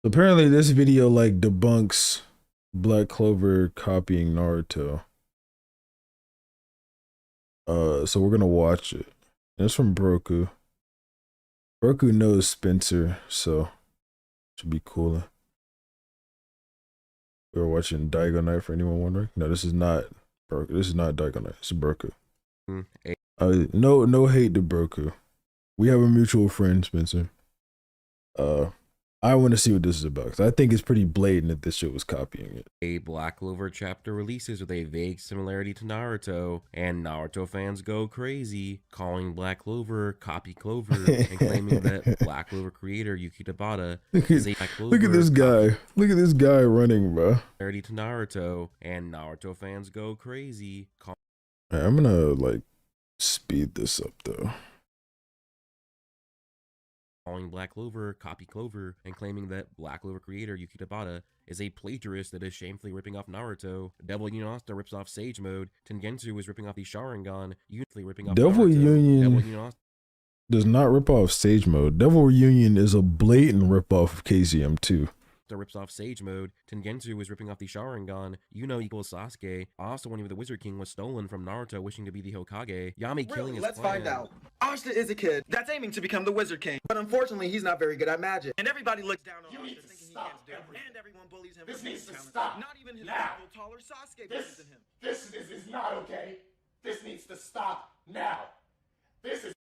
Apparently, this video like debunks Black Clover copying Naruto. So we're gonna watch it. It's from Broku. Broku knows Spencer, so should be cool. We're watching Daigo Knight for anyone wondering. No, this is not Broku. This is not Daigo Knight. It's Broku. No hate to Broku. We have a mutual friend, Spencer. I want to see what this is about because I think it's pretty blatant that this shit was copying it. A Black Clover chapter releases with a vague similarity to Naruto, and Naruto fans go crazy, calling Black Clover copy Clover and claiming that Black Clover creator Yuki Tabata is a Black Clover. Look at this guy. Look at this guy running, bro. Similarity to Naruto, and Naruto fans go crazy. Right, I'm gonna like speed this up though. Calling Black Clover copy Clover and claiming that Black Clover creator Yuki Tabata is a plagiarist that is shamefully ripping off Naruto. Devil Union rips off Sage Mode. Tengensu is ripping off the Sharingan. Unity ripping off Devil Naruto. Union does not rip off Sage Mode. Devil Reunion is a blatant rip off of KCM 2. Rips off Sage Mode. Tengensu is ripping off the Sharingan. Yuno equals Sasuke. Also, when the Wizard King was stolen from Naruto, wishing to be the Hokage. Yami killing his Let's plan. find out. Ashita is a kid that's aiming to become the Wizard King, but unfortunately, he's not very good at magic. And everybody looks down on Ashita, thinking he can't do it. And everyone bullies him. This needs to stop. Not even his now. equal, taller Sasuke believes in him. This is not okay. This needs to stop now. This is.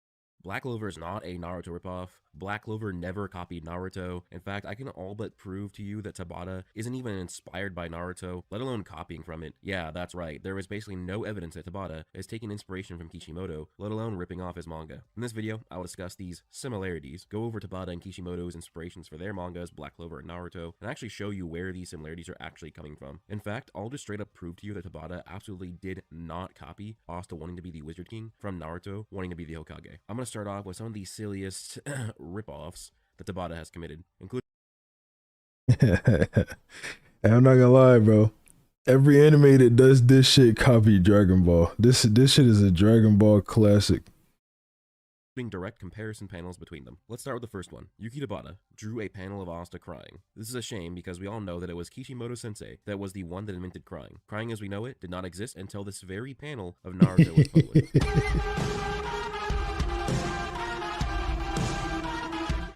Black Clover is not a Naruto ripoff. Black Clover never copied Naruto. In fact, I can all but prove to you that Tabata isn't even inspired by Naruto, let alone copying from it. Yeah, that's right. There is basically no evidence that Tabata is taking inspiration from Kishimoto, let alone ripping off his manga. In this video, I will discuss these similarities, go over Tabata and Kishimoto's inspirations for their mangas, Black Clover and Naruto, and actually show you where these similarities are actually coming from. In fact, I'll just straight up prove to you that Tabata absolutely did not copy Asta wanting to be the Wizard King from Naruto wanting to be the Hokage. I'm going to start off with some of the silliest ripoffs that Tabata has committed, including. I'm not gonna lie, bro. Every anime that does this shit copy Dragon Ball. This shit is a Dragon Ball classic. Direct comparison panels between them. Let's start with the first one. Yuki Tabata drew a panel of Asta crying. This is a shame because we all know that it was Kishimoto Sensei that was the one that invented crying. Crying as we know it did not exist until this very panel of Naruto was published.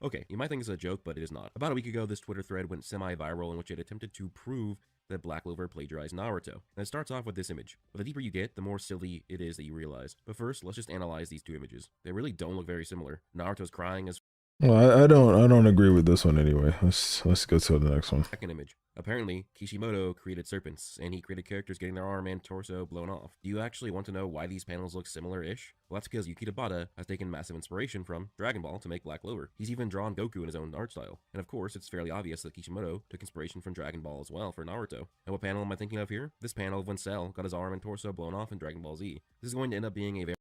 Okay, you might think it's a joke, but it is not. About a week ago, this Twitter thread went semi-viral in which it attempted to prove that Black Clover plagiarized Naruto. And it starts off with this image. But the deeper you get, the more silly it is that you realize. But first, let's just analyze these two images. They really don't look very similar. Naruto's crying as. Well, I don't agree with this one anyway. Let's go to the next one. Second image. Apparently, Kishimoto created serpents, and he created characters getting their arm and torso blown off. Do you actually want to know why these panels look similar-ish? Well, that's because Yuki Tabata has taken massive inspiration from Dragon Ball to make Black Clover. He's even drawn Goku in his own art style. And of course, it's fairly obvious that Kishimoto took inspiration from Dragon Ball as well for Naruto. And what panel am I thinking of here? This panel of when Cell got his arm and torso blown off in Dragon Ball Z. This is going to end up being a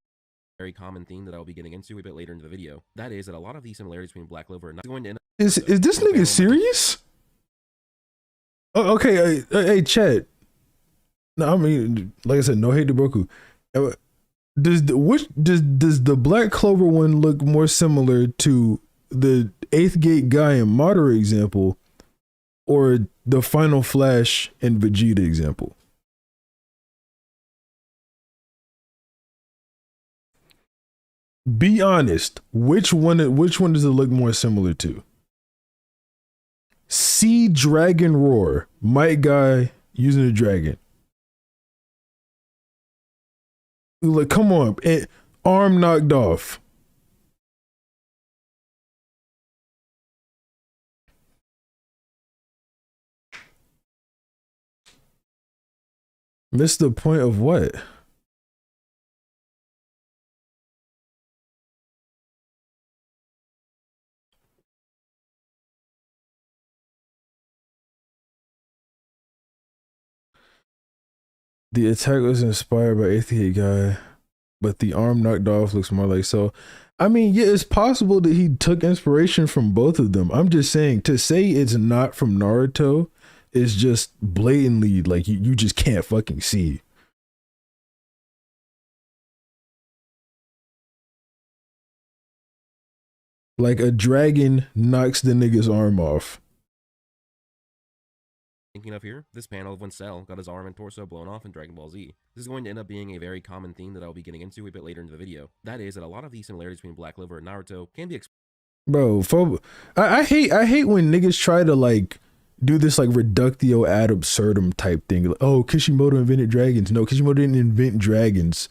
very common theme that I will be getting into a bit later into the video. That is that a lot of the similarities between Black Clover and Naruto is going to end up. Is this nigga serious? Oh, okay, hey, Chet. No, I mean, like I said, no hate to Broku. Does the Black Clover one look more similar to the 8th Gate guy in Madara example, or the Final Flash and Vegeta example? Be honest. Which one does it look more similar to? See Dragon Roar. Might guy using a dragon. Like, come on. Arm knocked off. Missed the point of what? The attack was inspired by 8th Gate guy, but the arm knocked off looks more like so. I mean, yeah, it's possible that he took inspiration from both of them. I'm just saying, to say it's not from Naruto is just blatantly like you just can't fucking see. Like a dragon knocks the nigga's arm off. thinking of here? This panel of when Cell got his arm and torso blown off in Dragon Ball Z. This is going to end up being a very common theme that I'll be getting into a bit later in the video. That is that a lot of the similarities between Black Clover and Naruto can be Bro, I hate when niggas try to like do this like reductio ad absurdum type thing. Like, oh, Kishimoto invented dragons. No, Kishimoto didn't invent dragons,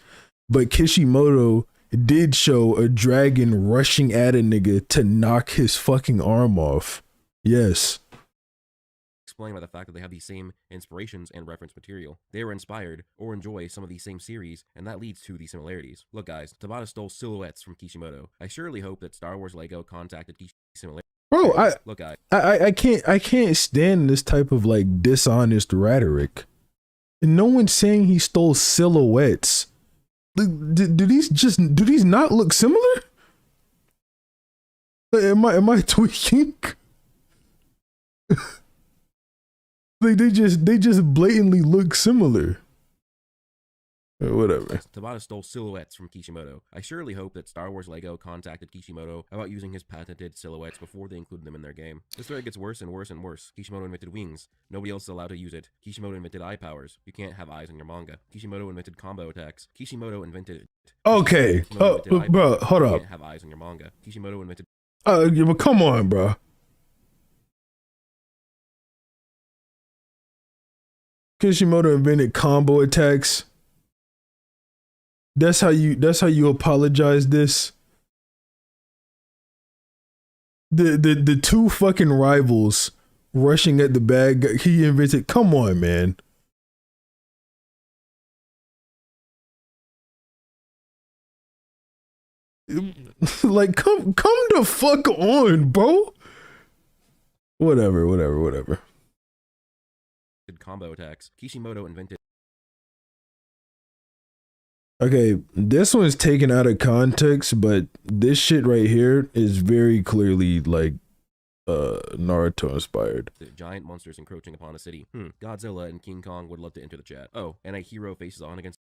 but Kishimoto did show a dragon rushing at a nigga to knock his fucking arm off. Yes. explained by the fact that they have the same inspirations and reference material. They were inspired or enjoy some of these same series, and that leads to the similarities. Look guys, Tabata stole silhouettes from Kishimoto. I surely hope that Star Wars Lego contacted Kishimoto. Bro, I can't stand this type of like dishonest rhetoric. No one's saying he stole silhouettes. Do these not look similar? Am I tweaking? Like they just blatantly look similar. Whatever. Tabata stole silhouettes from Kishimoto. I surely hope that Star Wars Lego contacted Kishimoto about using his patented silhouettes before they included them in their game. This thread gets worse and worse and worse. Kishimoto invented wings. Nobody else is allowed to use it. Kishimoto invented eye powers. You can't have eyes in your manga. Kishimoto invented combo attacks. Kishimoto invented... Okay. Bro, hold up. You can't have eyes in your manga. Kishimoto invented... Yeah, but come on, bro. Kishimoto invented combo attacks. That's how you apologize this. The two fucking rivals rushing at the bag he invented. Come on, man. Like come the fuck on, bro. Whatever. Combo attacks. Kishimoto invented... Okay, this one's taken out of context, but this shit right here is very clearly like Naruto inspired. The giant monsters encroaching upon a city. Godzilla and King Kong would love to enter the chat. Oh, and a hero faces on against...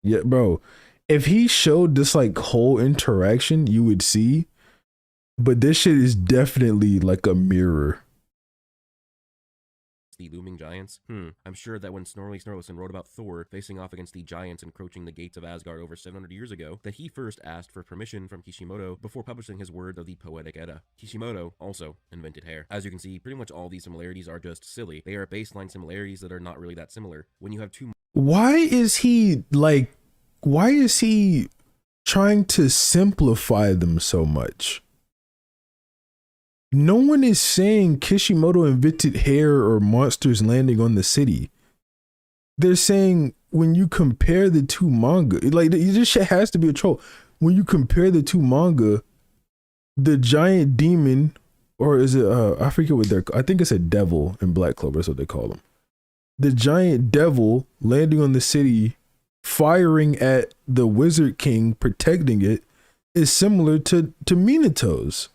Yeah, bro. If he showed this like whole interaction, you would see. But this shit is definitely like a mirror. The looming giants? I'm sure that when Snorri Sturluson wrote about Thor facing off against the giants encroaching the gates of Asgard over 700 years ago, that he first asked for permission from Kishimoto before publishing his words of the Poetic Edda. Kishimoto also invented hair. As you can see, pretty much all these similarities are just silly. They are baseline similarities that are not really that similar. When you have two... Why is he trying to simplify them so much? No one is saying Kishimoto invented hair or monsters landing on the city. They're saying when you compare the two manga, like this shit has to be a troll. When you compare the two manga, the giant demon, or is it I forget what I think it's a devil in Black Clover, that's what they call them. The giant devil landing on the city, firing at the Wizard King, protecting it, is similar to Minato's.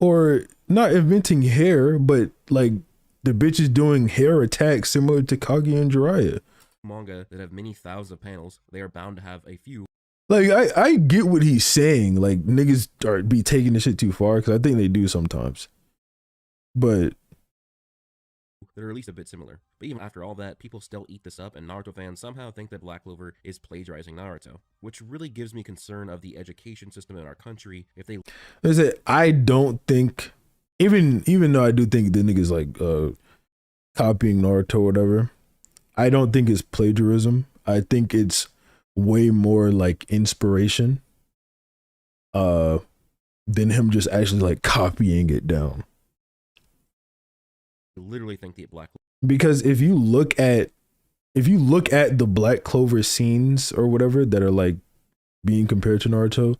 Or not inventing hair, but like the bitch is doing hair attacks similar to Kage and Jiraiya. Manga that have many thousands of panels, they are bound to have a few. Like I get what he's saying. Like niggas be taking this shit too far, because I think they do sometimes. But that are at least a bit similar. But even after all that, people still eat this up, and Naruto fans somehow think that Black Clover is plagiarizing Naruto, which really gives me concern of the education system in our country. If they... I don't think, even though I do think the niggas like copying Naruto or whatever, I don't think it's plagiarism. I think it's way more like inspiration than him just actually like copying it down. Literally think the Black... Because if you look at the Black Clover scenes or whatever that are like being compared to Naruto,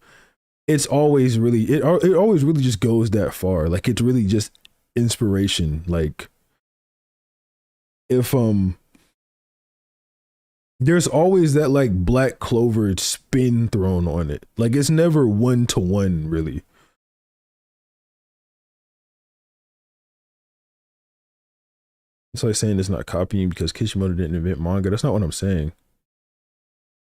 it's always really it always really just goes that far. Like it's really just inspiration. Like if there's always that like Black Clover spin thrown on it. Like it's never 1-to-1 really. It's like saying it's not copying because Kishimoto didn't invent manga. That's not what I'm saying.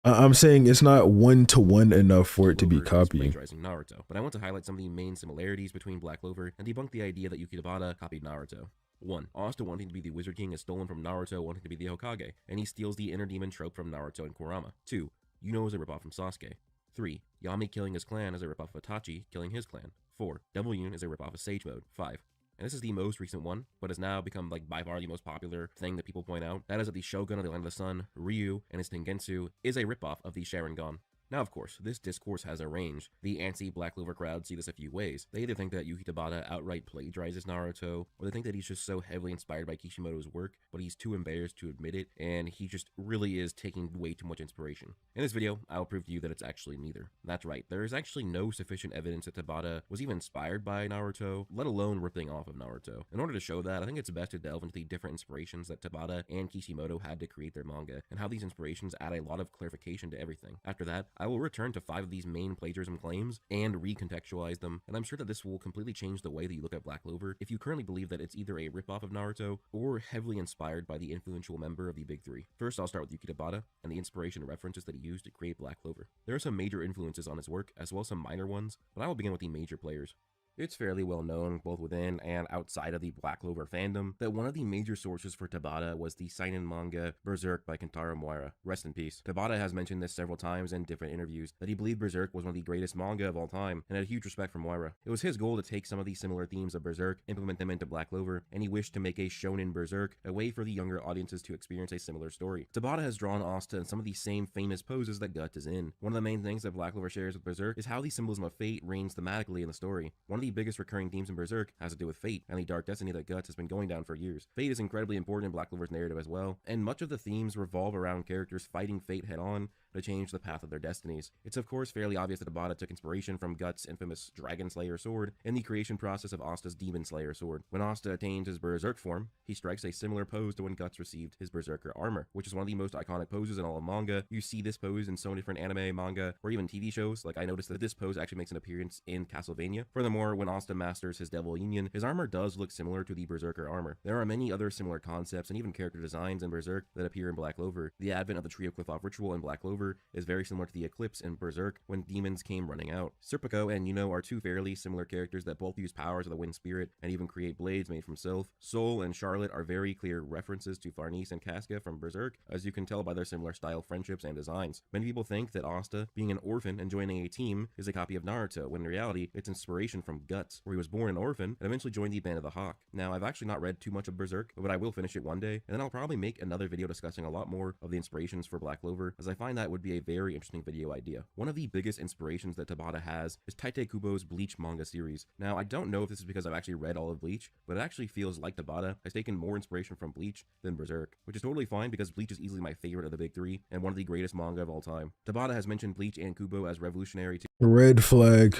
I'm saying it's not 1-to-1 enough for it to be copying. Naruto, but I want to highlight some of the main similarities between Black Clover and debunk the idea that Yuki Tabata copied Naruto. 1. Asta wanting to be the Wizard King is stolen from Naruto wanting to be the Hokage, and he steals the inner demon trope from Naruto and Kurama. 2. Yuno is a ripoff from Sasuke. 3. Yami killing his clan is a ripoff of Itachi killing his clan. 4. Devil Union is a ripoff of Sage Mode. 5. And this is the most recent one, but has now become like by far the most popular thing that people point out. That is that the Shogun of the Land of the Sun, Ryu, and his Tengensu is a ripoff of the Sharingan. Now, of course, this discourse has a range. The anti-Black Clover crowd see this a few ways. They either think that Yuki Tabata outright plagiarizes Naruto, or they think that he's just so heavily inspired by Kishimoto's work, but he's too embarrassed to admit it, and he just really is taking way too much inspiration. In this video, I'll prove to you that it's actually neither. That's right, there is actually no sufficient evidence that Tabata was even inspired by Naruto, let alone ripping off of Naruto. In order to show that, I think it's best to delve into the different inspirations that Tabata and Kishimoto had to create their manga, and how these inspirations add a lot of clarification to everything. After that, I will return to 5 of these main plagiarism claims and recontextualize them, and I'm sure that this will completely change the way that you look at Black Clover if you currently believe that it's either a ripoff of Naruto or heavily inspired by the influential member of the Big Three. First, I'll start with Yuki Tabata and the inspiration and references that he used to create Black Clover. There are some major influences on his work, as well as some minor ones, but I will begin with the major players. It's fairly well known, both within and outside of the Black Clover fandom, that one of the major sources for Tabata was the seinen manga Berserk by Kentaro Miura. Rest in peace. Tabata has mentioned this several times in different interviews, that he believed Berserk was one of the greatest manga of all time, and had huge respect for Miura. It was his goal to take some of these similar themes of Berserk, implement them into Black Clover, and he wished to make a shonen Berserk, a way for the younger audiences to experience a similar story. Tabata has drawn Asta in some of the same famous poses that Guts is in. One of the main things that Black Clover shares with Berserk is how the symbolism of fate reigns thematically in the story. One of the biggest recurring themes in Berserk has to do with fate and the dark destiny that Guts has been going down for years. Fate is incredibly important in Black Clover's narrative as well, and much of the themes revolve around characters fighting fate head-on to change the path of their destinies. It's of course fairly obvious that Tabata took inspiration from Guts' infamous Dragon Slayer sword in the creation process of Asta's Demon Slayer sword. When Asta attains his Berserk form, he strikes a similar pose to when Guts received his Berserker armor, which is one of the most iconic poses in all of manga. You see this pose in so many different anime, manga, or even TV shows. Like, I noticed that this pose actually makes an appearance in Castlevania. Furthermore, when Asta masters his Devil Union, his armor does look similar to the Berserker armor. There are many other similar concepts and even character designs in Berserk that appear in Black Clover. The advent of the Tree of Qliphoth ritual in Black Clover is very similar to the eclipse in Berserk when demons came running out. Serpico and Yuno are two fairly similar characters that both use powers of the wind spirit and even create blades made from Sylph. Sol and Charlotte are very clear references to Farnese and Casca from Berserk, as you can tell by their similar style, friendships, and designs. Many people think that Asta, being an orphan and joining a team, is a copy of Naruto, when in reality, it's inspiration from Guts, where he was born an orphan and eventually joined the Band of the Hawk. Now, I've actually not read too much of Berserk, but I will finish it one day, and then I'll probably make another video discussing a lot more of the inspirations for Black Clover, as I find that would be a very interesting video idea. One of the biggest inspirations that Tabata has is Tite Kubo's Bleach manga series. Now, I don't know if this is because I've actually read all of Bleach, but it actually feels like Tabata has taken more inspiration from Bleach than Berserk, which is totally fine because Bleach is easily my favorite of the big three, and one of the greatest manga of all time. Tabata has mentioned Bleach and Kubo as revolutionary too. Red flag.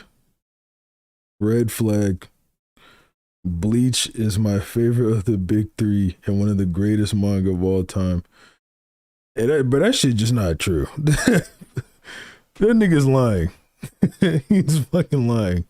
Red flag. Bleach is my favorite of the big three and one of the greatest manga of all time. But that shit just not true. That nigga's lying. He's fucking lying.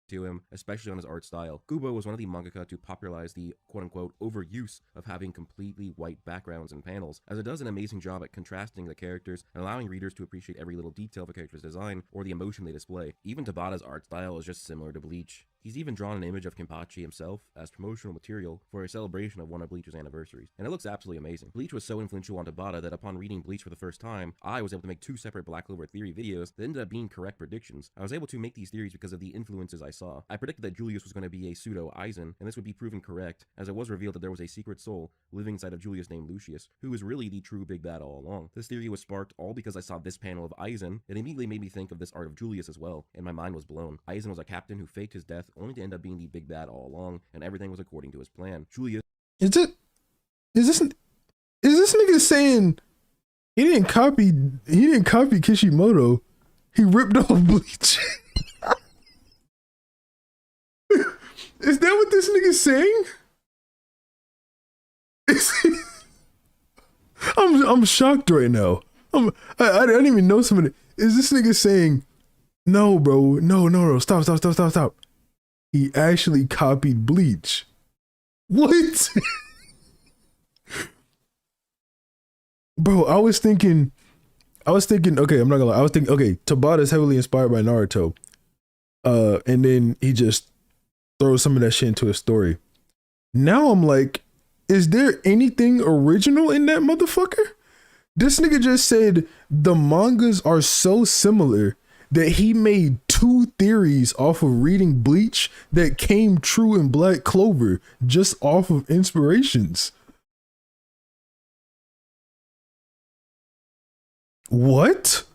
To him, especially on his art style. Kubo was one of the mangaka to popularize the quote-unquote overuse of having completely white backgrounds and panels, as it does an amazing job at contrasting the characters and allowing readers to appreciate every little detail of a character's design or the emotion they display. Even Tabata's art style is just similar to Bleach. He's even drawn an image of Kenpachi himself as promotional material for a celebration of one of Bleach's anniversaries, and it looks absolutely amazing. Bleach was so influential on Tabata that upon reading Bleach for the first time, I was able to make 2 separate Black Clover theory videos that ended up being correct predictions. I was able to make these theories because of the influences I saw. I predicted that Julius was going to be a pseudo Aizen, and this would be proven correct, as it was revealed that there was a secret soul living inside of Julius named Lucius, who was really the true big bad all along. This theory was sparked all because I saw this panel of Aizen. It immediately made me think of this art of Julius as well, and my mind was blown. Aizen was a captain who faked his death only to end up being the big bad all along, and everything was according to his plan. Julius Is this nigga saying he didn't copy Kishimoto, he ripped off Bleach? Is that what this nigga's saying? I'm shocked right now. I didn't even know somebody. Is this nigga saying, no, bro, no, stop. He actually copied Bleach. What? Bro, I was thinking, okay, I'm not gonna lie. I was thinking, okay, Tabata is heavily inspired by Naruto. And then he just throws some of that shit into his story. Now I'm like, is there anything original in that motherfucker? This nigga just said the mangas are so similar that he made 2 theories off of reading Bleach that came true in Black Clover just off of inspirations. What?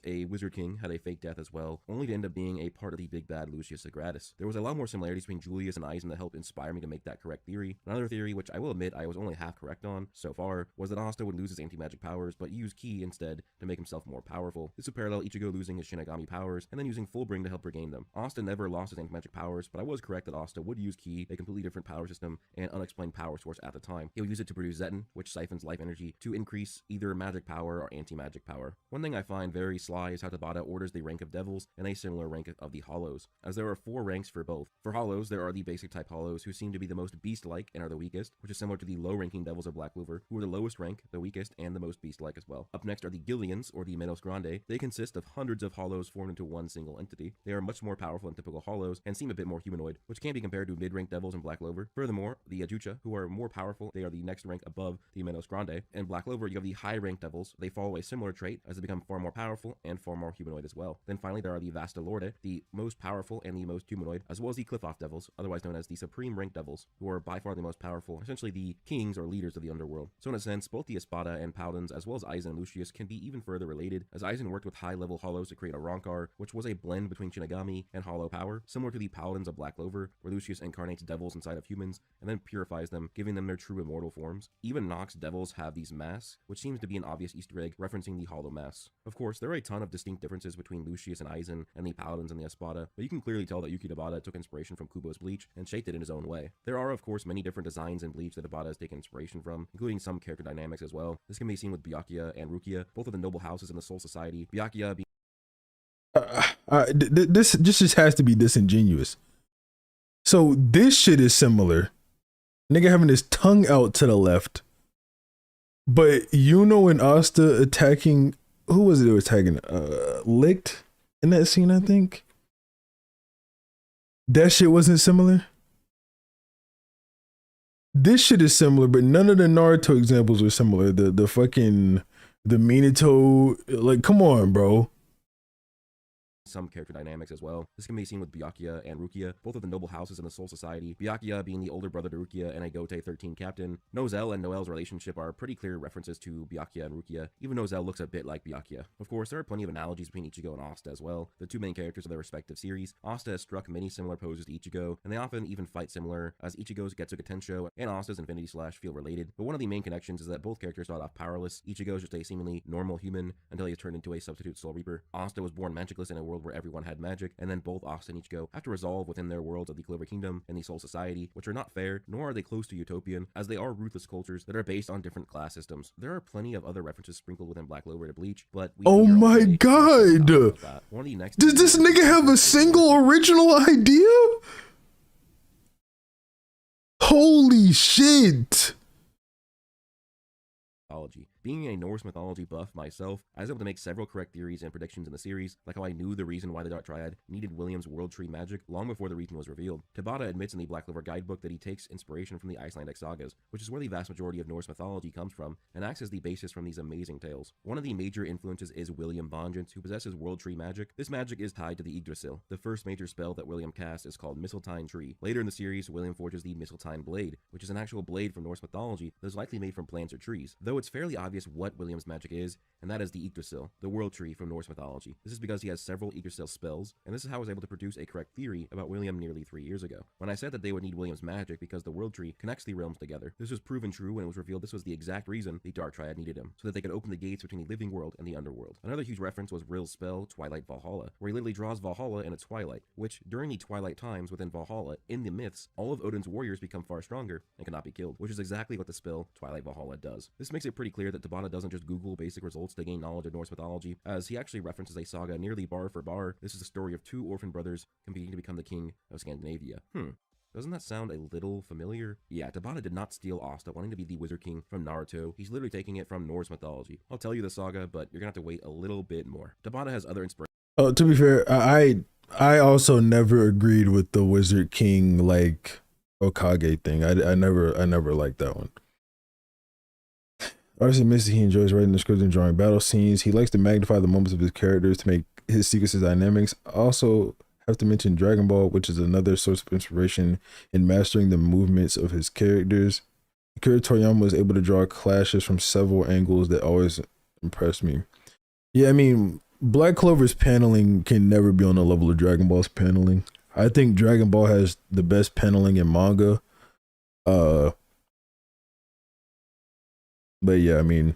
A Wizard King had a fake death as well, only to end up being a part of the big bad Lucius Sagratis. There was a lot more similarities between Julius and Aizen that helped inspire me to make that correct theory. Another theory, which I will admit I was only half correct on so far, was that Asta would lose his anti-magic powers, but use Ki instead to make himself more powerful. This would parallel Ichigo losing his Shinigami powers, and then using Full Bring to help regain them. Asta never lost his anti-magic powers, but I was correct that Asta would use Ki, a completely different power system and unexplained power source at the time. He would use it to produce Zeton, which siphons life energy, to increase either magic power or anti-magic power. One thing I find very sly is how Tabata orders the rank of Devils and a similar rank of the Hollows, as there are 4 ranks for both. For Hollows, there are the basic type Hollows, who seem to be the most beast-like and are the weakest, which is similar to the low-ranking Devils of Black Clover, who are the lowest rank, the weakest, and the most beast-like as well. Up next are the Gillians, or the Menos Grande. They consist of hundreds of Hollows formed into one single entity. They are much more powerful than typical Hollows, and seem a bit more humanoid, which can be compared to mid-rank Devils in Black Clover. Furthermore, the Ajucha, who are more powerful, they are the next rank above the Menos Grande. In Black Clover, you have the high-ranked Devils. They follow a similar trait, as they become far more powerful and far more humanoid as well. Then finally, there are the Vasta Lorde, the most powerful and the most humanoid, as well as the Cliff-Off Devils, otherwise known as the Supreme Rank Devils, who are by far the most powerful, essentially the kings or leaders of the underworld. So in a sense, both the Espada and Paladins, as well as Aizen and Lucius, can be even further related, as Aizen worked with high-level Hollows to create a Ronkar, which was a blend between Shinigami and Hollow power, similar to the Paladins of Black Clover, where Lucius incarnates devils inside of humans, and then purifies them, giving them their true immortal forms. Even Nox devils have these masks, which seems to be an obvious Easter egg, referencing the Hollow masks. Of course, there are a ton of distinct differences between Lucius and Aizen, and the Paladins and the Espada, but you can clearly tell that Yuki Tabata took inspiration from Kubo's Bleach and shaped it in his own way. There are, of course, many different designs in Bleach that Tabata has taken inspiration from, including some character dynamics as well. This can be seen with Byakuya and Rukia, both of the noble houses in the Soul Society. Byakuya being this just has to be disingenuous. So this shit is similar. Nigga having his tongue out to the left. But Yuno and Asta attacking, who was it they were attacking? Licked in that scene, I think. That shit wasn't similar. This shit is similar, but none of the Naruto examples were similar. The fucking Minato, like, come on, bro. some character dynamics as well. This can be seen with Byakuya and Rukia, both of the noble houses in the Soul Society, Byakuya being the older brother to Rukia and a Gote 13 captain. Nozel and Noel's relationship are pretty clear references to Byakuya and Rukia, even Nozel looks a bit like Byakuya. Of course, there are plenty of analogies between Ichigo and Asta as well, the two main characters of their respective series. Asta has struck many similar poses to Ichigo, and they often even fight similar, as Ichigo's Getsuga Tensho and Asta's Infinity Slash feel related, but one of the main connections is that both characters start off powerless. Ichigo is just a seemingly normal human until he is turned into a substitute Soul Reaper. Asta was born magicless in a world where everyone had magic, and then both Asta and Ichigo have to resolve within their worlds of the Clover Kingdom and the Soul Society, which are not fair, nor are they close to utopian, as they are ruthless cultures that are based on different class systems. There are plenty of other references sprinkled within Black Clover to Bleach, but oh my god! One of the next Does this nigga have a single original idea? Holy shit! Being a Norse mythology buff myself, I was able to make several correct theories and predictions in the series, like how I knew the reason why the Dark Triad needed William's World Tree magic long before the reason was revealed. Tabata admits in the Black Clover guidebook that he takes inspiration from the Icelandic sagas, which is where the vast majority of Norse mythology comes from, and acts as the basis from these amazing tales. One of the major influences is William Bonjant, who possesses World Tree magic. This magic is tied to the Yggdrasil. The first major spell that William casts is called Mistletoe Tree. Later in the series, William forges the Mistletoe Blade, which is an actual blade from Norse mythology that is likely made from plants or trees, though it's fairly obvious what William's magic is, and that is the Yggdrasil, the world tree from Norse mythology. This is because he has several Yggdrasil spells, and this is how I was able to produce a correct theory about William nearly 3 years ago, when I said that they would need William's magic because the world tree connects the realms together. This was proven true when it was revealed this was the exact reason the Dark Triad needed him, so that they could open the gates between the living world and the underworld. Another huge reference was Rill's spell, Twilight Valhalla, where he literally draws Valhalla in a twilight, which, during the twilight times within Valhalla, in the myths, all of Odin's warriors become far stronger and cannot be killed, which is exactly what the spell Twilight Valhalla does. This makes it pretty clear that Tabata doesn't just Google basic results to gain knowledge of Norse mythology, as he actually references a saga nearly bar for bar. This is the story of two orphan brothers competing to become the king of Scandinavia. Doesn't that sound a little familiar? Yeah, Tabata did not steal Asta wanting to be the Wizard King from Naruto. He's literally taking it from Norse mythology. I'll tell you the saga, but you're gonna have to wait a little bit more. Tabata has other inspirations. Oh, to be fair, I I also never agreed with the Wizard King like Okage thing. I never liked that one. Artist admits that he enjoys writing the script and drawing battle scenes. He likes to magnify the moments of his characters to make his sequences dynamics. Also have to mention Dragon Ball, which is another source of inspiration in mastering the movements of his characters. Akira Toriyama was able to draw clashes from several angles that always impressed me. Yeah, I mean, Black Clover's paneling can never be on the level of Dragon Ball's paneling. I think Dragon Ball has the best paneling in manga. But yeah, I mean,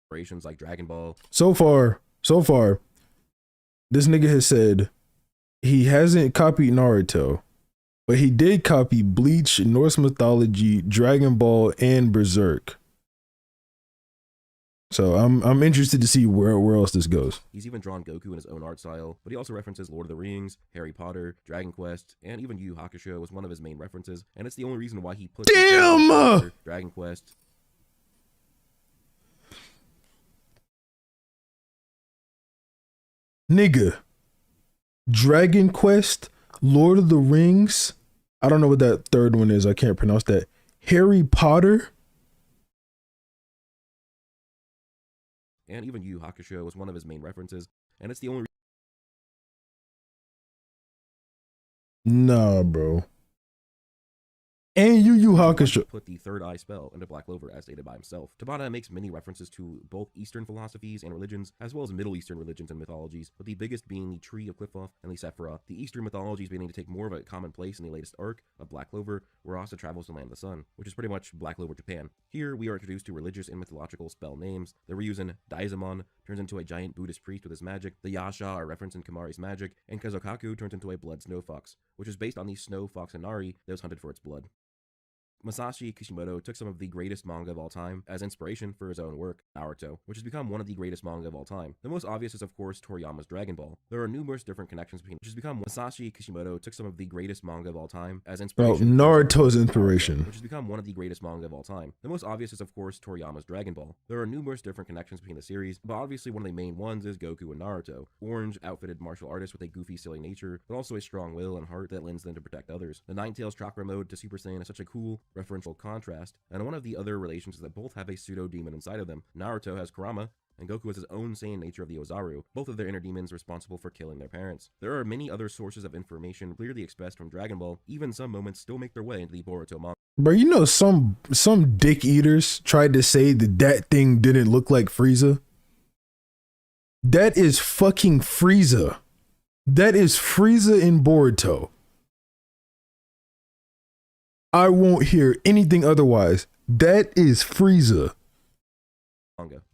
Inspirations like Dragon Ball. so far, this nigga has said he hasn't copied Naruto, but he did copy Bleach, Norse mythology, Dragon Ball, and Berserk. So I'm interested to see where else this goes. He's even drawn Goku in his own art style, but he also references Lord of the Rings, Harry Potter, Dragon Quest, and even Yu Yu Hakusho was one of his main references, and it's the only reason why he put Dragon Quest. Nigga, Dragon Quest, Lord of the Rings. I don't know what that third one is. I can't pronounce that. Harry Potter. And even Yu Yu Hakusho was one of his main references, and it's the only Nah, bro. And Yu Yu Hakusho put the third eye spell into Black Clover as stated by himself. Tabata makes many references to both Eastern philosophies and religions, as well as Middle Eastern religions and mythologies, with the biggest being the Tree of Qliphoth and the Sephiroth. The Eastern mythologies beginning to take more of a common place in the latest arc of Black Clover, where Asa travels to Land of the Sun, which is pretty much Black Clover Japan. Here, we are introduced to religious and mythological spell names. The Ryuzen Daizamon turns into a giant Buddhist priest with his magic, the Yasha are referenced in Kamari's magic, and Kazokaku turns into a blood snow fox, which is based on the snow fox Inari that was hunted for its blood. Masashi Kishimoto took some of the greatest manga of all time as inspiration for his own work, Naruto, which has become one of the greatest manga of all time. The most obvious is of course Toriyama's Dragon Ball. There are numerous different connections between which has become Masashi Kishimoto took some of the greatest manga of all time as inspiration. Naruto's inspiration. Which has become one of the greatest manga of all time. The most obvious is of course Toriyama's Dragon Ball. There are numerous different connections between the series, but obviously one of the main ones is Goku and Naruto. Orange, outfitted martial artists with a goofy, silly nature, but also a strong will and heart that lends them to protect others. The Ninetales chakra mode to Super Saiyan is such a cool, referential contrast. And one of the other relations is that both have a pseudo-demon inside of them. Naruto has Kurama, and Goku has his own Saiyan nature of the Ozaru, both of their inner demons responsible for killing their parents. There are many other sources of information clearly expressed from Dragon Ball, even some moments still make their way into the Boruto manga. Bro, you know some dick eaters tried to say that thing didn't look like Frieza? That is fucking Frieza. That is Frieza in Boruto. I won't hear anything otherwise. That is Frieza.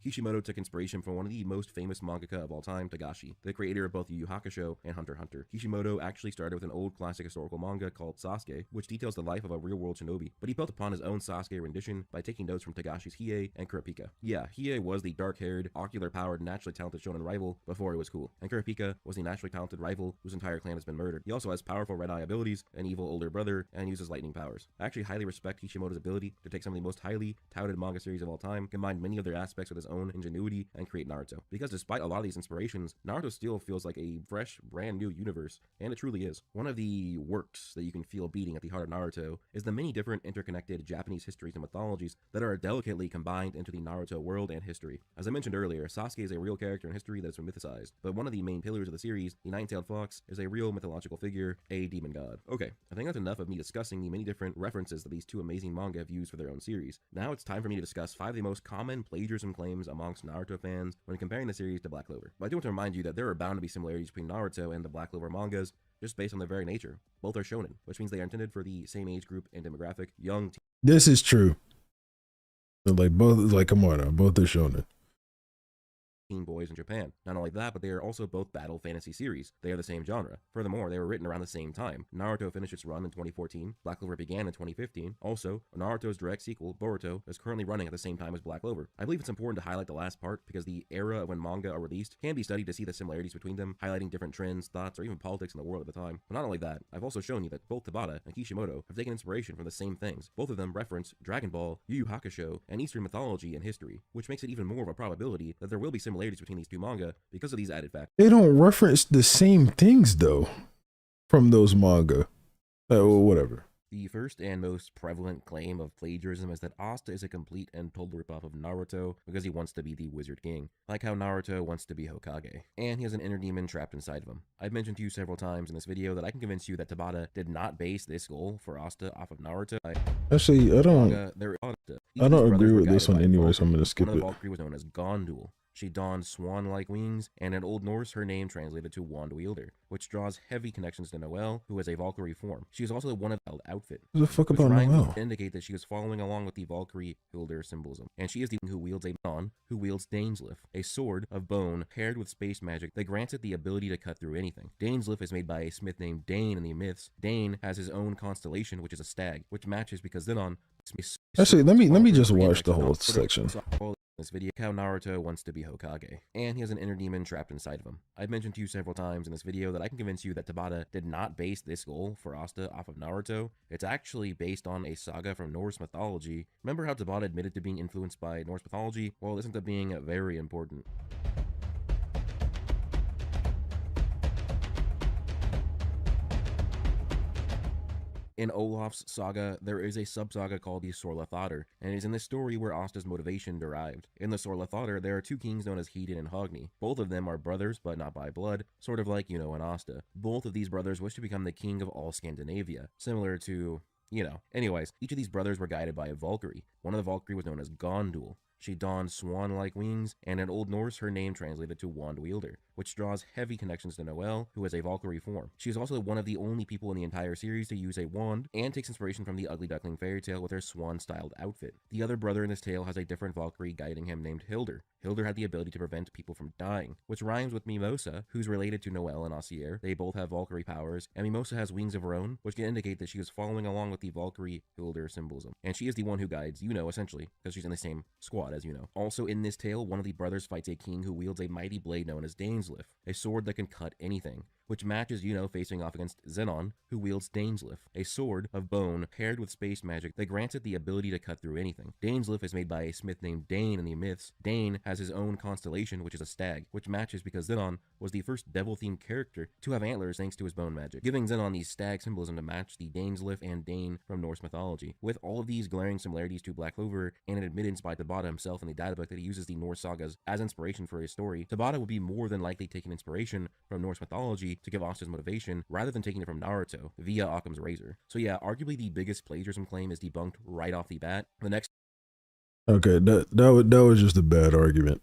Kishimoto took inspiration from one of the most famous mangaka of all time, Togashi, the creator of both Yu Yu Hakusho and Hunter x Hunter. Kishimoto actually started with an old classic historical manga called Sasuke, which details the life of a real-world shinobi, but he built upon his own Sasuke rendition by taking notes from Togashi's Hiei and Kurapika. Yeah, Hiei was the dark-haired, ocular-powered, naturally talented shonen rival before he was cool, and Kurapika was the naturally talented rival whose entire clan has been murdered. He also has powerful red-eye abilities, an evil older brother, and uses lightning powers. I actually highly respect Kishimoto's ability to take some of the most highly touted manga series of all time, combine many of their aspects with his own ingenuity, and create Naruto. Because despite a lot of these inspirations, Naruto still feels like a fresh, brand new universe, and it truly is. One of the works that you can feel beating at the heart of Naruto is the many different interconnected Japanese histories and mythologies that are delicately combined into the Naruto world and history. As I mentioned earlier, Sasuke is a real character in history that's been mythicized, but one of the main pillars of the series, the Nine-Tailed Fox, is a real mythological figure, a demon god. Okay, I think that's enough of me discussing the many different references that these two amazing manga have used for their own series. Now it's time for me to discuss 5 of the most common plagiarism claims amongst Naruto fans when comparing the series to Black Clover. But I do want to remind you that there are bound to be similarities between Naruto and the Black Clover mangas, just based on their very nature. Both are shonen, which means they are intended for the same age group and demographic, young This is true. Come on now, both are shonen. teen boys in Japan. Not only that, but they are also both battle fantasy series. They are the same genre. Furthermore, they were written around the same time. Naruto finished its run in 2014, Black Clover began in 2015. Also, Naruto's direct sequel, Boruto, is currently running at the same time as Black Clover. I believe it's important to highlight the last part because the era of when manga are released can be studied to see the similarities between them, highlighting different trends, thoughts, or even politics in the world at the time. But not only that, I've also shown you that both Tabata and Kishimoto have taken inspiration from the same things. Both of them reference Dragon Ball, Yu Yu Hakusho, and Eastern mythology and history, which makes it even more of a probability that there will be similarities similarities between these two manga because of these added factors. They don't reference the same things though from those manga. Well, whatever. The first and most prevalent claim of plagiarism is that Asta is a complete and total ripoff of Naruto because he wants to be the Wizard King, like how Naruto wants to be Hokage, and he has an inner demon trapped inside of him. I've mentioned to you several times in this video that I can convince you that Tabata did not base this goal for Asta off of Naruto. Actually, I don't agree with this one anyway, so I'm gonna skip one of it. the Valkyrie was known as Gondul. She donned swan-like wings, and in Old Norse, her name translated to Wand Wielder, which draws heavy connections to Noelle, who has a Valkyrie form. She is also one of the outfit, What the fuck which about rhymes Noelle? to indicate that she was following along with the Valkyrie Hilder symbolism. And she is the one who wields a baton, who wields Daneslif, a sword of bone paired with space magic that grants it the ability to cut through anything. Daneslif is made by a smith named Dane in the myths. Dane has his own constellation, which is a stag, which matches because Zenon. Actually, let me just watch the whole section. This video, how Naruto wants to be Hokage, and he has an inner demon trapped inside of him. I've mentioned to you several times in this video that I can convince you that Tabata did not base this goal for Asta off of Naruto. It's actually based on a saga from Norse mythology. Remember how Tabata admitted to being influenced by Norse mythology? Well, this ends up being very important. In Olaf's saga, there is a sub-saga called the Sorlathader, and it is in this story where Asta's motivation derived. In the Sorlathader, there are two kings known as Hedin and Hogni. Both of them are brothers, but not by blood, sort of like Yuno and Asta. Both of these brothers wish to become the king of all Scandinavia, similar to, Anyways, each of these brothers were guided by a Valkyrie. One of the Valkyrie was known as Gondul. She donned swan-like wings, and in Old Norse, her name translated to Wand Wielder, which draws heavy connections to Noelle, who has a Valkyrie form. She is also one of the only people in the entire series to use a wand, and takes inspiration from the Ugly Duckling fairy tale with her swan-styled outfit. The other brother in this tale has a different Valkyrie guiding him named Hilder. Hilder had the ability to prevent people from dying, which rhymes with Mimosa, who's related to Noelle and Asier. They both have Valkyrie powers, and Mimosa has wings of her own, which can indicate that she is following along with the Valkyrie Hilder symbolism. And she is the one who guides Yuno, essentially, because she's in the same squad as Yuno. Also in this tale, one of the brothers fights a king who wields a mighty blade known as Daneslif, a sword that can cut anything, which matches Yuno facing off against Zenon, who wields Daneslif, a sword of bone paired with space magic that grants it the ability to cut through anything. Daneslif is made by a smith named Dane in the myths. Dane has his own constellation, which is a stag, which matches because Zenon was the first devil-themed character to have antlers thanks to his bone magic, giving Zenon the stag symbolism to match the Daneslif and Dane from Norse mythology. With all of these glaring similarities to Black Clover, and an admittance by Tabata himself in the databook that he uses the Norse sagas as inspiration for his story, Tabata would be more than likely taking inspiration from Norse mythology to give Asta's motivation, rather than taking it from Naruto via Occam's razor. So yeah, arguably the biggest plagiarism claim is debunked right off the bat. The next Okay, that was just a bad argument.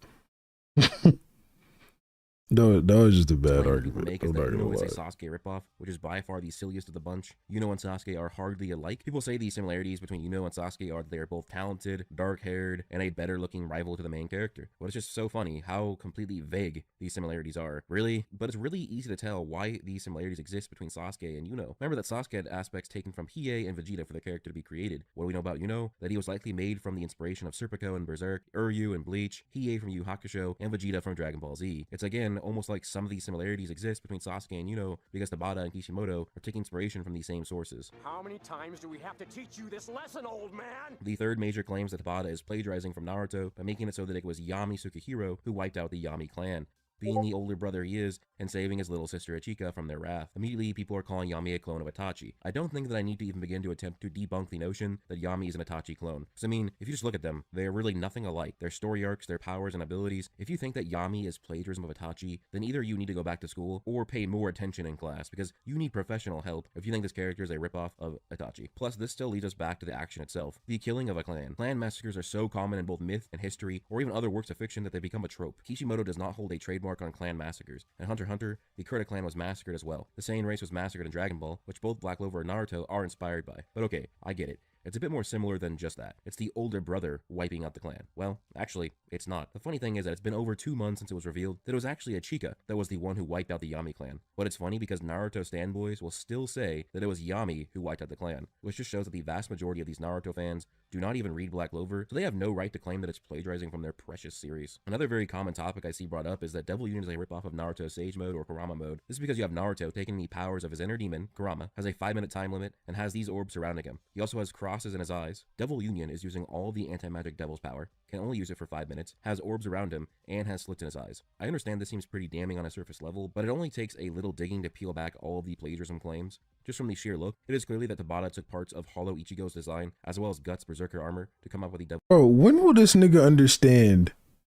That was just a bad claim argument. people make is that Yuno is a Sasuke ripoff, which is by far the silliest of the bunch. Yuno and Sasuke are hardly alike. People say the similarities between Yuno and Sasuke are that they are both talented, dark-haired, and a better-looking rival to the main character. But it's just so funny how completely vague these similarities are. Really? But it's really easy to tell why these similarities exist between Sasuke and Yuno. Remember that Sasuke had aspects taken from Hiei and Vegeta for the character to be created. What do we know about Yuno? That he was likely made from the inspiration of Serpico and Berserk, Uryu and Bleach, Hiei from Yu Hakusho, and Vegeta from Dragon Ball Z. It's again almost like some of these similarities exist between Sasuke and Yuno because Tabata and Kishimoto are taking inspiration from these same sources. How many times do we have to teach you this lesson, old man? The third major claims that Tabata is plagiarizing from Naruto by making it so that it was Yami Sukihiro who wiped out the Yami clan. Being the older brother he is, and saving his little sister Ichika from their wrath. Immediately, people are calling Yami a clone of Itachi. I don't think that I need to even begin to attempt to debunk the notion that Yami is an Itachi clone. Because I mean, if you just look at them, they are really nothing alike. Their story arcs, their powers and abilities. If you think that Yami is plagiarism of Itachi, then either you need to go back to school, or pay more attention in class, because you need professional help if you think this character is a ripoff of Itachi. Plus, this still leads us back to the action itself. The killing of a clan. Clan massacres are so common in both myth and history, or even other works of fiction that they become a trope. Kishimoto does not hold a trademark on clan massacres. And Hunter x Hunter, the Kurta clan was massacred as well. The Saiyan race was massacred in Dragon Ball, which both Black Clover and Naruto are inspired by. But okay, I get it. It's a bit more similar than just that. It's the older brother wiping out the clan. Well, actually, it's not. The funny thing is that it's been over 2 months since it was revealed that it was actually Ichika that was the one who wiped out the Yami clan. But it's funny because Naruto standboys will still say that it was Yami who wiped out the clan, which just shows that the vast majority of these Naruto fans do not even read Black Clover, so they have no right to claim that it's plagiarizing from their precious series. Another very common topic I see brought up is that Devil Union is a ripoff of Naruto Sage Mode or Kurama Mode. This is because you have Naruto taking the powers of his inner demon, Kurama, has a 5-minute time limit, and has these orbs surrounding him. He also has crosses in his eyes. Devil Union is using all the anti-magic devil's power, can only use it for 5 minutes, has orbs around him, and has slits in his eyes. I understand this seems pretty damning on a surface level, but it only takes a little digging to peel back all of the plagiarism claims. Just from the sheer look, it is clearly that Tabata took parts of Hollow Ichigo's design, as well as Guts' Berserker armor, to come up with the devil. Bro, when will this nigga understand?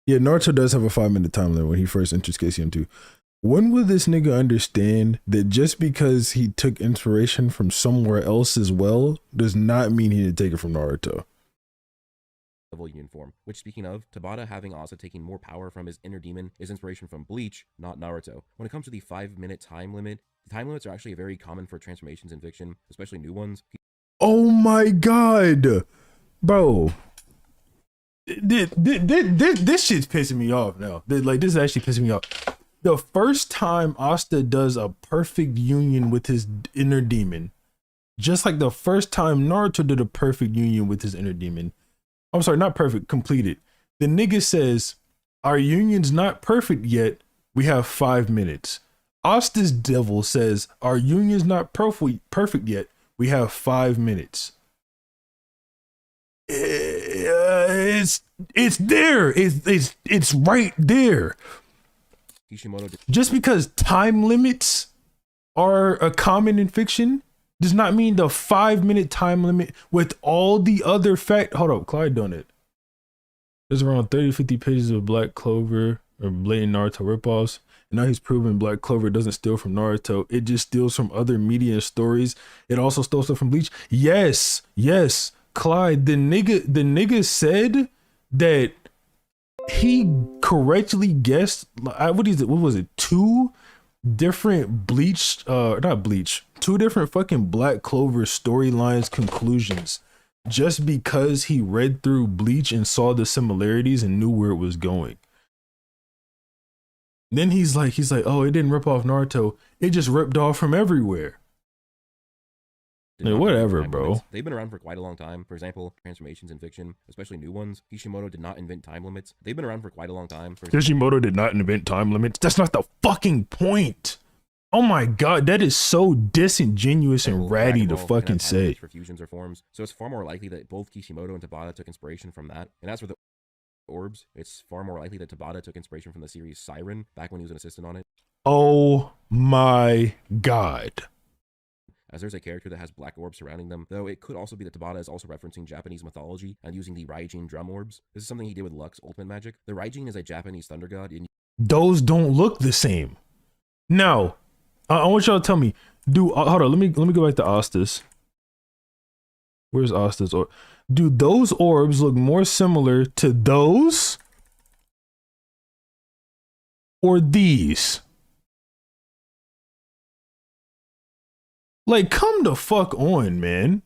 Yeah, Naruto does have a 5-minute time limit when he first enters KCM2. When will this nigga understand that just because he took inspiration from somewhere else as well, does not mean he didn't take it from Naruto? Devil Union form, which, speaking of, Tabata having Asa taking more power from his inner demon is inspiration from Bleach, not Naruto. When it comes to the 5-minute time limit, the time limits are actually very common for transformations in fiction, especially new ones. Oh my god, bro. This shit's pissing me off now. Like, this is actually pissing me off. The first time Asta does a perfect union with his inner demon, just like the first time Naruto did a perfect union with his inner demon, I'm sorry, not perfect, completed. The nigga says, our union's not perfect yet, we have 5 minutes. Asta's devil says, our union's not perfect yet, we have 5 minutes. It's there. It's right there. Just because time limits are a common in fiction does not mean the 5-minute time limit with all the other hold up, Clyde done it. There's around 30-50 pages of Black Clover or blatant Naruto ripoffs. And now he's proven Black Clover doesn't steal from Naruto. It just steals from other media and stories. It also stole stuff from Bleach. Yes, Clyde, the nigga said that he correctly guessed, what was it? 2 different two different fucking Black Clover storylines conclusions just because he read through Bleach and saw the similarities and knew where it was going. Then he's like, oh, it didn't rip off Naruto. It just ripped off from everywhere. Like, whatever, bro. They've been around for quite a long time. For example, transformations in fiction, especially new ones. Kishimoto did not invent time limits. They've been around for quite a long time. Kishimoto did not invent time limits. That's not the fucking point. Oh my god, that is so disingenuous and ratty to fucking say. For fusions or forms, so it's far more likely that both Kishimoto and Tabata took inspiration from that. And as for the orbs, it's far more likely that Tabata took inspiration from the series Siren back when he was an assistant on it. Oh my god. As there's a character that has black orbs surrounding them, though it could also be that Tabata is also referencing Japanese mythology and using the Raijin drum orbs. This is something he did with Lux Ultimate Magic. The Raijin is a Japanese thunder god. Those don't look the same. Now, I want y'all to tell me, hold on, let me go back to Asta's. Where's Asta's orb? Do those orbs look more similar to those or these? Like, come the fuck on, man.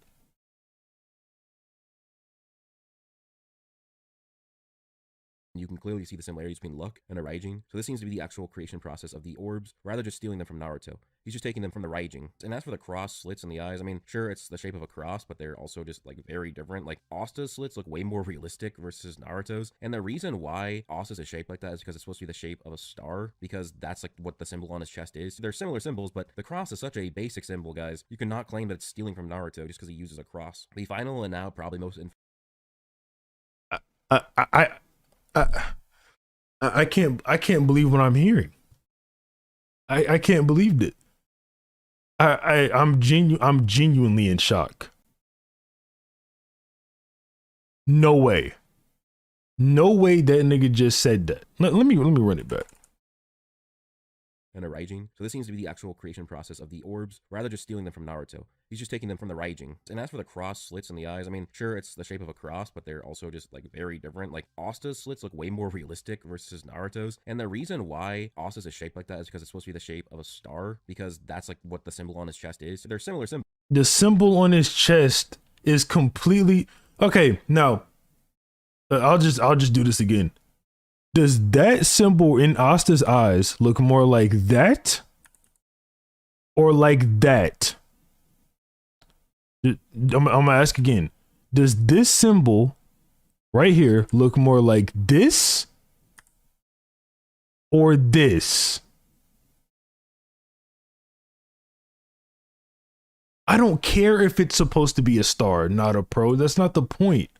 You can clearly see the similarities between Luck and a Raijin, so this seems to be the actual creation process of the orbs, rather just stealing them from Naruto. He's just taking them from the Raijin. And as for the cross slits in the eyes, I mean, sure, it's the shape of a cross, but they're also just, like, very different. Like, Asta's slits look way more realistic versus Naruto's, and the reason why Asta's is shaped like that is because it's supposed to be the shape of a star, because that's, like, what the symbol on his chest is. They're similar symbols, but the cross is such a basic symbol, guys. You cannot claim that it's stealing from Naruto just because he uses a cross. The final and now probably most I can't believe what I'm hearing. I can't believe it. I'm genuinely in shock. No way. No way that nigga just said that. Let me run it back. And a Raijin, so this seems to be the actual creation process of the orbs, rather just stealing them from Naruto. He's just taking them from the Raijin. And as for the cross slits in the eyes, I mean, sure, it's the shape of a cross, but they're also just, like, very different. Like, Asta's slits look way more realistic versus Naruto's, and the reason why Asta's is shaped like that is because it's supposed to be the shape of a star, because that's, like, what the symbol on his chest is. They're similar symbols. The symbol on his chest is completely... Okay, now, I'll just do this again. Does that symbol in Asta's eyes look more like that or like that? I'm gonna ask again. Does this symbol right here look more like this or this? I don't care if it's supposed to be a star, not a pro. That's not the point.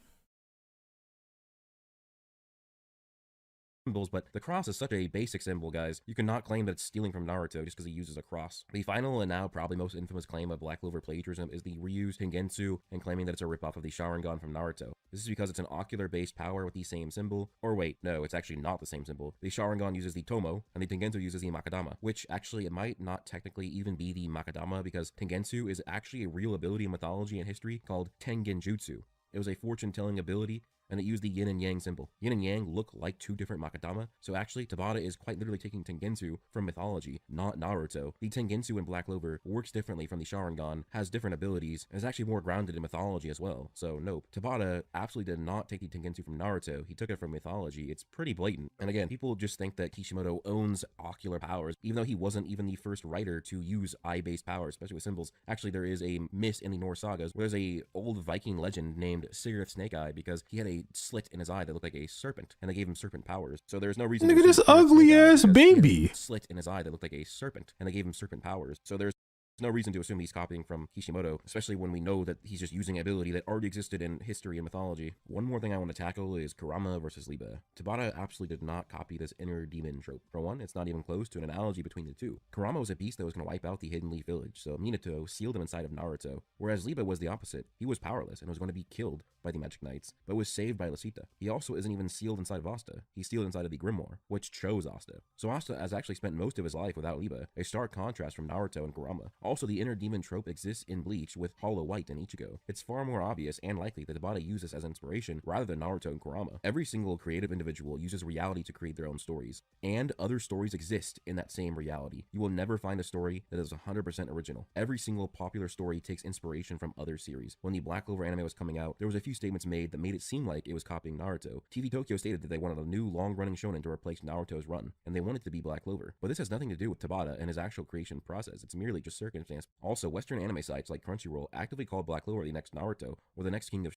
Symbols, but the cross is such a basic symbol, guys. You cannot claim that it's stealing from Naruto just because he uses a cross. The final and now probably most infamous claim of Black Clover plagiarism is the reuse Tengensu and claiming that it's a ripoff of the Sharingan from Naruto. This is because it's an ocular-based power with the same symbol. Or wait, no, it's actually not the same symbol. The Sharingan uses the Tomo, and the Tengensu uses the Makadama, which actually it might not technically even be the Makadama because Tengensu is actually a real ability in mythology and history called Tengenjutsu. It was a fortune-telling ability, and it used the yin and yang symbol. Yin and yang look like two different Makadama, so actually Tabata is quite literally taking Tengensu from mythology, not Naruto. The Tengensu in Black Clover works differently from the Sharingan, has different abilities, and is actually more grounded in mythology as well. So nope, Tabata absolutely did not take the Tengensu from Naruto, he took it from mythology. It's pretty blatant. And again, people just think that Kishimoto owns ocular powers, even though he wasn't even the first writer to use eye-based powers, especially with symbols. Actually, there is a myth in the Norse sagas where there's a old Viking legend named Sigurd Snake-Eye because he had a slit in his eye that looked like a serpent, and they gave him serpent powers. So there's no reason. Look at this ugly ass baby. Slit in his eye that looked like a serpent, and they gave him serpent powers. So there's no reason to assume he's copying from Kishimoto, especially when we know that he's just using an ability that already existed in history and mythology. One more thing I want to tackle is Kurama versus Liba. Tabata absolutely did not copy this inner demon trope. For one, it's not even close to an analogy between the two. Kurama was a beast that was going to wipe out the Hidden Leaf Village, so Minato sealed him inside of Naruto, whereas Liba was the opposite. He was powerless and was going to be killed by the Magic Knights, but was saved by Lasita. He also isn't even sealed inside of Asta. He's sealed inside of the Grimoire, which chose Asta. So Asta has actually spent most of his life without Liba, a stark contrast from Naruto and Kurama. Also, the inner demon trope exists in Bleach with Hollow White and Ichigo. It's far more obvious and likely that Tabata uses this as inspiration rather than Naruto and Kurama. Every single creative individual uses reality to create their own stories, and other stories exist in that same reality. You will never find a story that is 100% original. Every single popular story takes inspiration from other series. When the Black Clover anime was coming out, there was a few statements made that made it seem like it was copying Naruto. TV Tokyo stated that they wanted a new long-running shonen to replace Naruto's run, and they wanted it to be Black Clover. But this has nothing to do with Tabata and his actual creation process. It's merely just circumstance. Also, Western anime sites like Crunchyroll actively called Black Clover the next Naruto or the next king of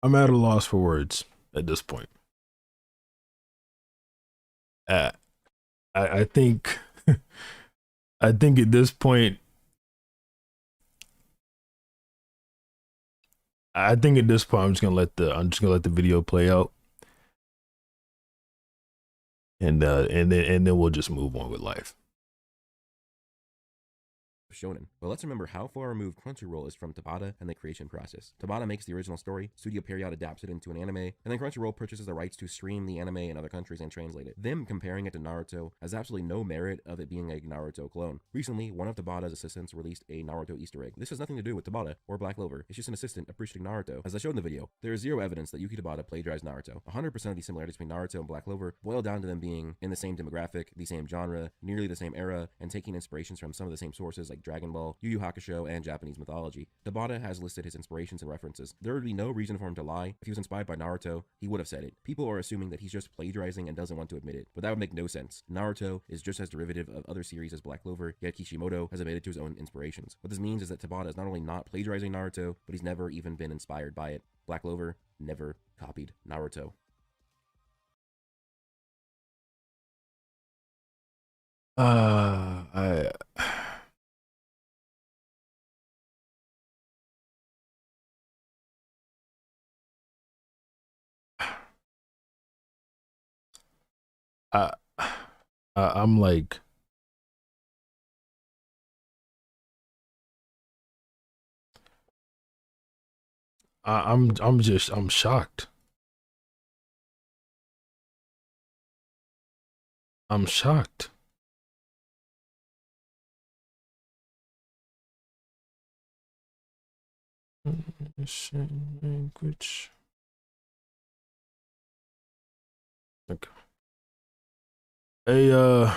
I'm at a loss for words at this point. I think I think at this point I'm just gonna let the video play out, and then we'll just move on with life. shonen. But let's remember how far removed Crunchyroll is from Tabata and the creation process. Tabata makes the original story, Studio Period adapts it into an anime, and then Crunchyroll purchases the rights to stream the anime in other countries and translate it. Them comparing it to Naruto has absolutely no merit of it being a Naruto clone. Recently, one of Tabata's assistants released a Naruto Easter egg. This has nothing to do with Tabata or Black Clover. It's just an assistant appreciating Naruto. As I showed in the video, there is zero evidence that Yuki Tabata plagiarized Naruto. 100% of the similarities between Naruto and Black Clover boil down to them being in the same demographic, the same genre, nearly the same era, and taking inspirations from some of the same sources like Dragon Ball, Yu Yu Hakusho, and Japanese mythology. Tabata has listed his inspirations and references. There would be no reason for him to lie. If he was inspired by Naruto, he would have said it. People are assuming that he's just plagiarizing and doesn't want to admit it, but that would make no sense. Naruto is just as derivative of other series as Black Clover, yet Kishimoto has admitted to his own inspirations. What this means is that Tabata is not only not plagiarizing Naruto, but he's never even been inspired by it. Black Clover never copied Naruto. I I I'm like I'm shocked. I'm shocked. Language. Okay. Hey, you know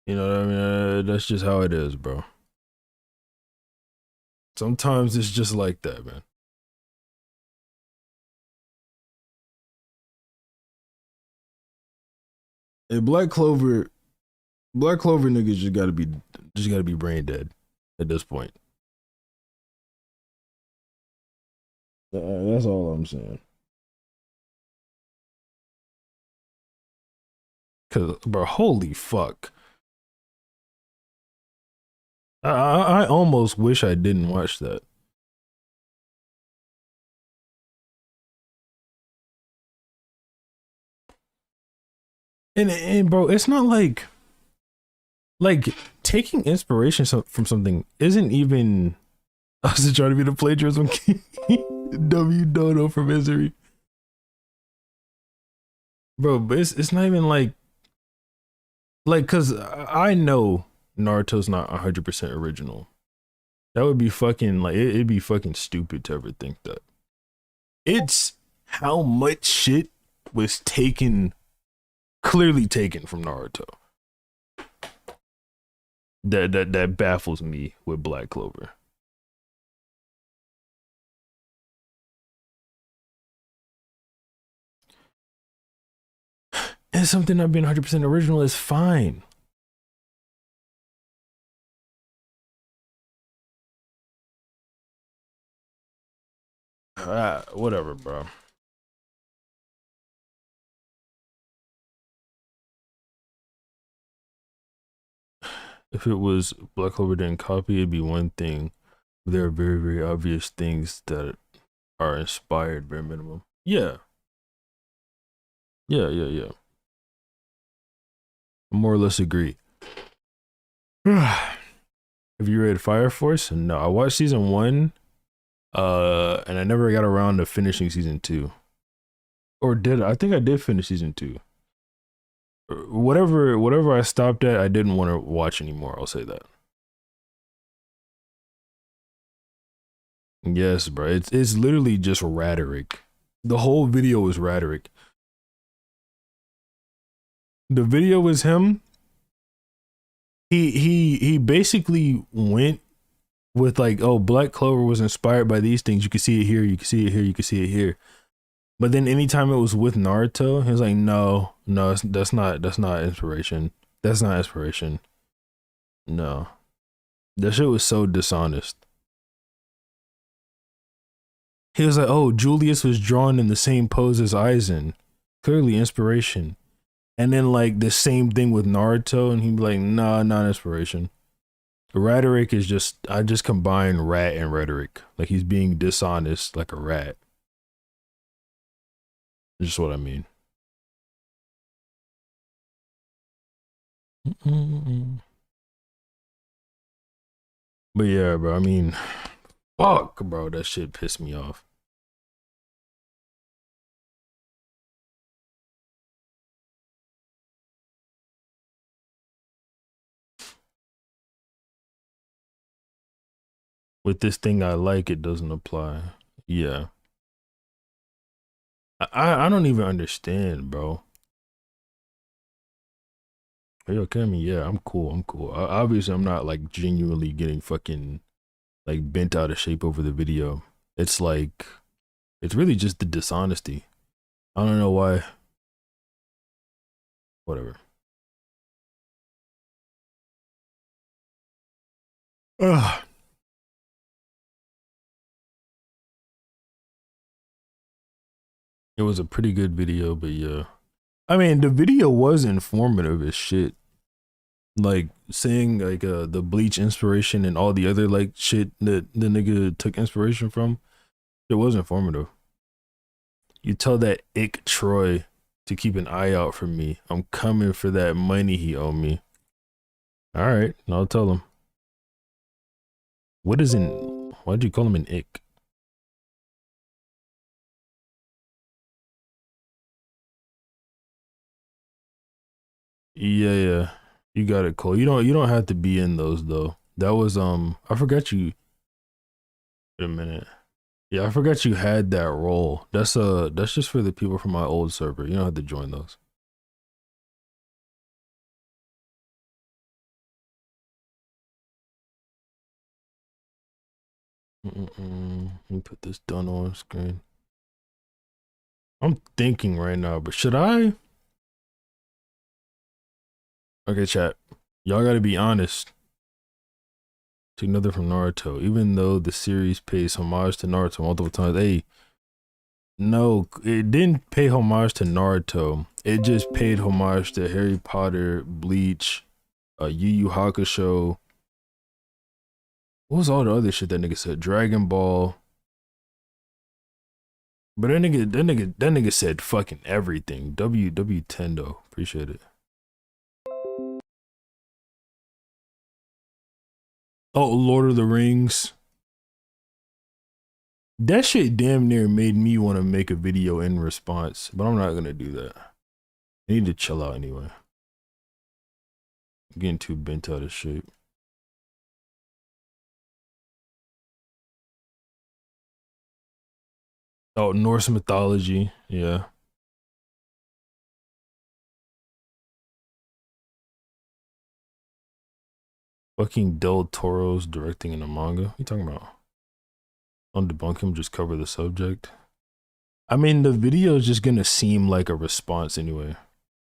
what I mean? That's just how it is, bro. Sometimes it's just like that, man. Hey, Black Clover niggas just gotta be brain dead. at this point. That's all I'm saying. Cause, bro, holy fuck. I almost wish I didn't watch that. And bro, it's not like taking inspiration from something isn't even us trying to be the plagiarism king. W Dodo for misery. Bro, but it's not even like cause I know Naruto's not 100% original. That would be fucking like it'd be fucking stupid to ever think that. It's how much shit was clearly taken from Naruto. That baffles me with Black Clover. And something not being 100% original is fine. Whatever, bro. If it was Black Clover didn't copy, it'd be one thing. There are very, very obvious things that are inspired, bare minimum. Yeah. Yeah. I more or less agree. Have you read Fire Force? No, I watched season 1, and I never got around to finishing season 2. Or did I? I think I did finish season 2. Whatever I stopped at, I didn't want to watch anymore. I'll say that. Yes, bro. It's literally just rhetoric. The whole video is rhetoric. The video was him. He basically went with like, oh, Black Clover was inspired by these things. You can see it here. You can see it here. You can see it here. But then anytime it was with Naruto, he was like, no, that's not inspiration. That's not inspiration. No. That shit was so dishonest. He was like, oh, Julius was drawn in the same pose as Aizen. Clearly inspiration. And then like the same thing with Naruto, and he'd be like, nah, not inspiration. Rhetoric is just, I just combine rat and rhetoric. Like he's being dishonest like a rat. That's just what I mean. But yeah, bro, I mean, fuck, bro, that shit pissed me off. With this thing I like, it doesn't apply. Yeah. I don't even understand, bro. Are you okay? I mean, yeah, I'm cool. Obviously, I'm not like genuinely getting fucking like bent out of shape over the video. It's like, it's really just the dishonesty. I don't know why. Whatever. Ugh. It was a pretty good video, but yeah. I mean, the video was informative as shit. Like saying like the Bleach inspiration and all the other like shit that the nigga took inspiration from, it was informative. You tell that ick Troy to keep an eye out for me. I'm coming for that money he owed me. All right, I'll tell him. What is an? Why'd you call him an ick? Yeah. You got it, Cole. You don't have to be in those though. That was I forgot you. Wait a minute. Yeah, I forgot you had that role. That's just for the people from my old server. You don't have to join those. Let me put this done on screen. I'm thinking right now, but should I? Okay, chat. Y'all gotta be honest. Take another from Naruto. Even though the series pays homage to Naruto multiple times, hey, no, it didn't pay homage to Naruto. It just paid homage to Harry Potter, Bleach, Yu Yu Hakusho. What was all the other shit that nigga said? Dragon Ball. But that nigga said fucking everything. W10 though. Appreciate it. Oh, Lord of the Rings. That shit damn near made me want to make a video in response, but I'm not gonna do that. I need to chill out anyway. I'm getting too bent out of shape. Oh, Norse mythology, yeah. Fucking Del Toro's directing in a manga. What you talking about? Don't debunk him, just cover the subject. I mean, the video is just gonna seem like a response anyway.